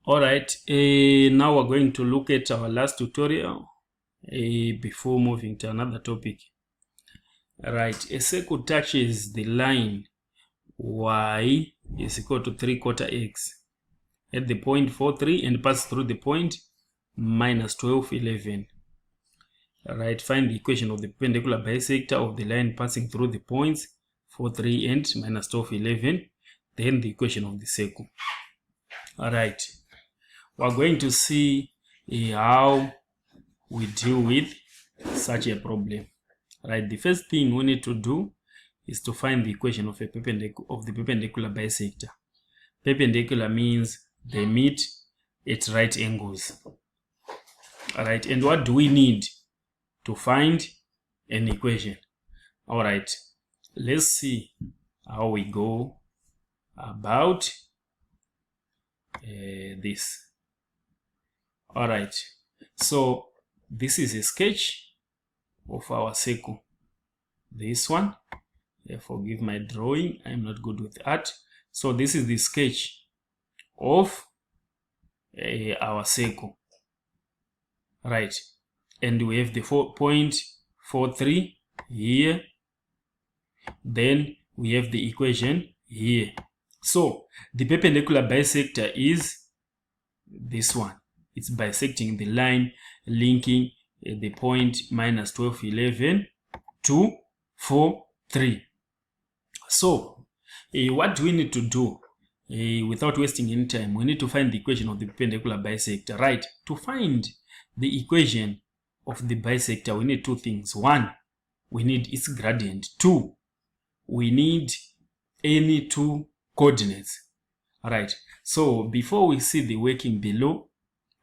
All right, now we're going to look at our last tutorial before moving to another topic. All right, a circle touches the line y is equal to 3/4 x at the point 4, 3 and passes through the point minus 12, 11. All right, find the equation of the perpendicular bisector of the line passing through the points 4, 3 and minus 12, 11. Then the equation of the circle. All right. We're going to see how we deal with such a problem. Right, the first thing we need to do is to find the equation of the perpendicular bisector. Perpendicular means they meet at right angles. All right, and what do we need to find an equation? All right, let's see how we go about this. All right, so this is a sketch of our circle. This one, forgive my drawing, I'm not good with art. So this is the sketch of our circle, right? And we have the point 4, 3 here. Then we have the equation here. So the perpendicular bisector is this one. It's bisecting the line linking the point minus 12, 11 to 4, 3. So what do we need to do? Without wasting any time, we need to find the equation of the perpendicular bisector. Right, to find the equation of the bisector, we need two things. One, we need its gradient. Two, we need any two coordinates. All right, so before we see the working below,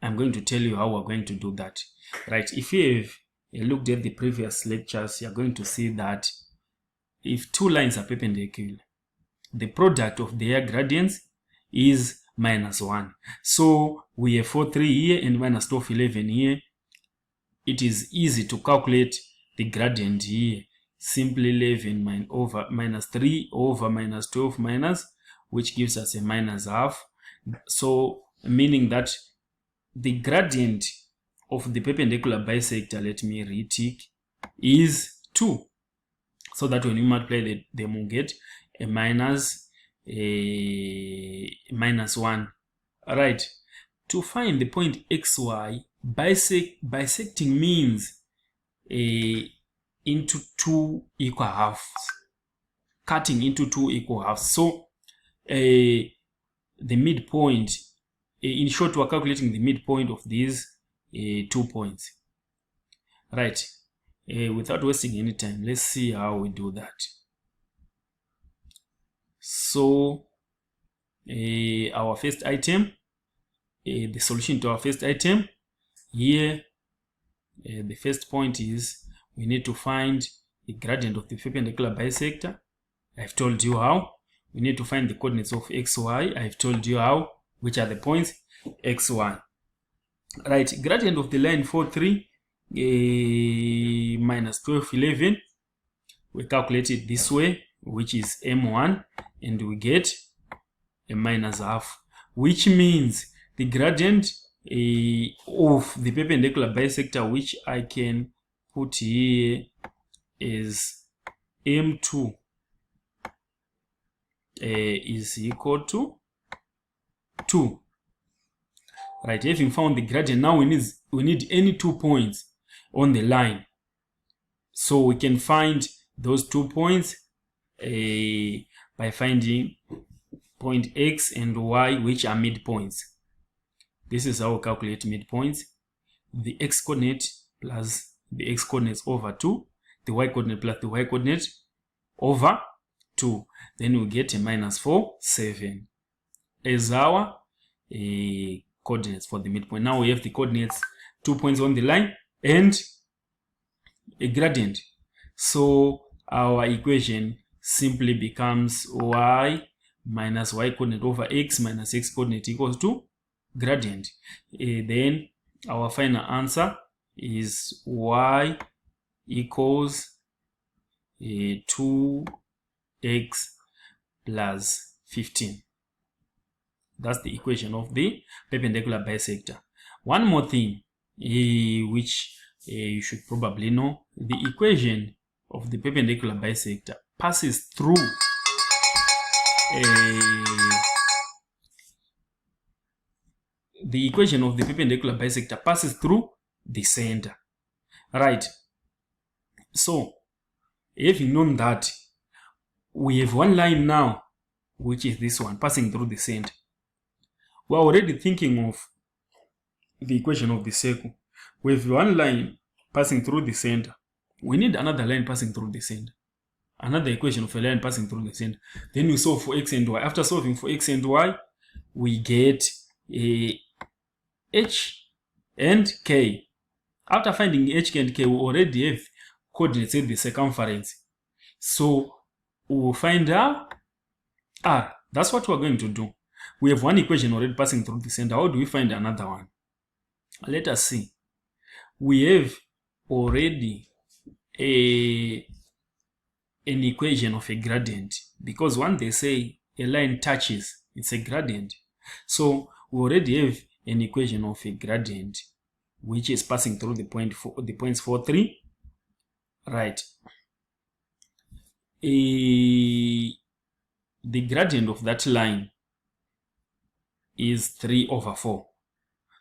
I'm going to tell you how we're going to do that. Right, if you have looked at the previous lectures, you're going to see that if two lines are perpendicular, the product of their gradients is -1. So we have 4, 3 here and minus 12, 11 here. It is easy to calculate the gradient here. Simply 11 over minus 3 over minus 12 minus, which gives us a -1/2. So meaning that the gradient of the perpendicular bisector, let me retick, is 2. So that when you multiply them, we get a -1. All right. To find the point xy, bisecting means into 2 equal halves, cutting into 2 equal halves. So the midpoint, in short, we're calculating the midpoint of these 2 points. Right. Without wasting any time, let's see how we do that. So our first item, the solution to our first item here, the first point is we need to find the gradient of the perpendicular bisector. I've told you how. We need to find the coordinates of xy. I've told you how, which are the points xy. Right, gradient of the line 4, 3 minus 12, 11. We calculate it this way, which is m1, and we get a -1/2, which means the gradient of the perpendicular bisector, which I can put here, is m2 is equal to 2. Right, having found the gradient, now we need any 2 points on the line. So we can find those 2 points by finding point x and y, which are midpoints. This is how we calculate midpoints. The x coordinate plus the x coordinates over 2, the y coordinate plus the y coordinate over 2. Then we get a -4, 7 as our coordinates for the midpoint. Now we have the coordinates, 2 points on the line and a gradient. So our equation simply becomes y minus y coordinate over x minus x coordinate equals to gradient. Then our final answer is y equals 2x plus 15. That's the equation of the perpendicular bisector. One more thing which you should probably know, the equation of the perpendicular bisector passes through the equation of the perpendicular bisector passes through the center, right? So having known that, we have one line now, which is this one, passing through the center. We're already thinking of the equation of the circle. We have one line passing through the center. We need another line passing through the center. Another equation of a line passing through the center. Then we solve for x and y. After solving for x and y, we get h and k. After finding h and k, we already have coordinates at the circumference. So we will find r. That's what we're going to do. We have one equation already passing through the center. How do we find another one? Let us see. We have already an equation of a gradient, because when they say a line touches, it's a gradient. So we already have an equation of a gradient which is passing through the points 4, 3, right? The gradient of that line is 3 over 4.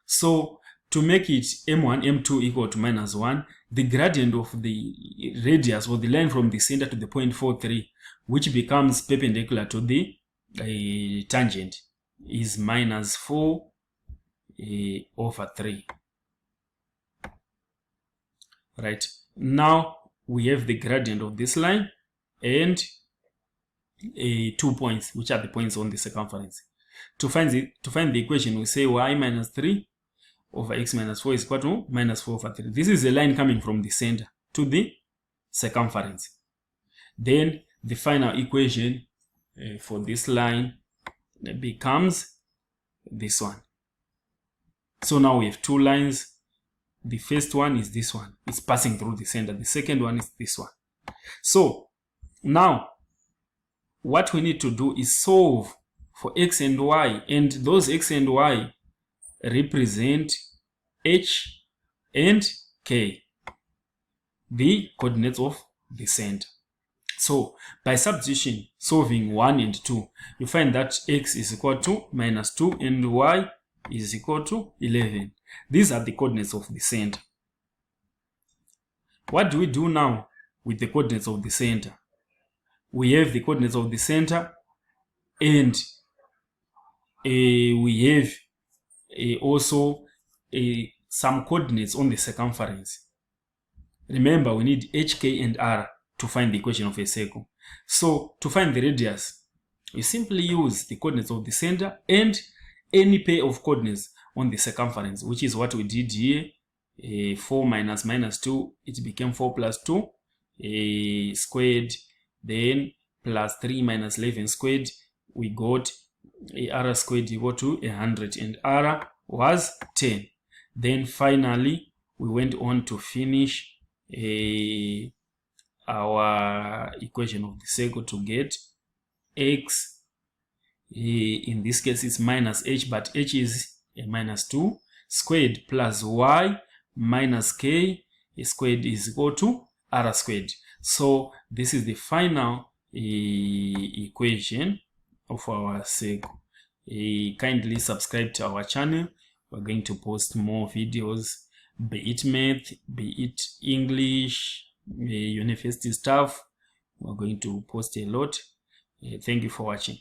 So to make it m1, m2 equal to -1, the gradient of the radius or the line from the center to the point 4, 3, which becomes perpendicular to the tangent, is -4 over 3. Right, now we have the gradient of this line and 2 points, which are the points on the circumference. To find the equation, we say y minus 3 over x minus 4 is equal to -4 over 3. This is a line coming from the center to the circumference. Then the final equation for this line becomes this one. So now we have two lines. The first one is this one. It's passing through the center. The second one is this one. So now what we need to do is solve for x and y, and those x and y represent h and k, the coordinates of the center. So by substitution, solving 1 and 2, you find that x is equal to -2 and y is equal to 11. These are the coordinates of the center. What do we do now with the coordinates of the center? We have the coordinates of the center, and we have also some coordinates on the circumference. Remember, we need h, k, and r to find the equation of a circle. So to find the radius, we simply use the coordinates of the center and any pair of coordinates on the circumference, which is what we did here. 4 minus -2, it became 4 plus 2 squared, then plus 3 minus 11 squared, we got r squared equal to 100, and r was 10. Then finally we went on to finish our equation of the circle to get x. In this case it's minus h, but h is a -2 squared plus y minus k squared is equal to r squared. So this is the final equation of our circle. Kindly subscribe to our channel. We're going to post more videos, be it math, be it English, university stuff. We're going to post a lot. Thank you for watching.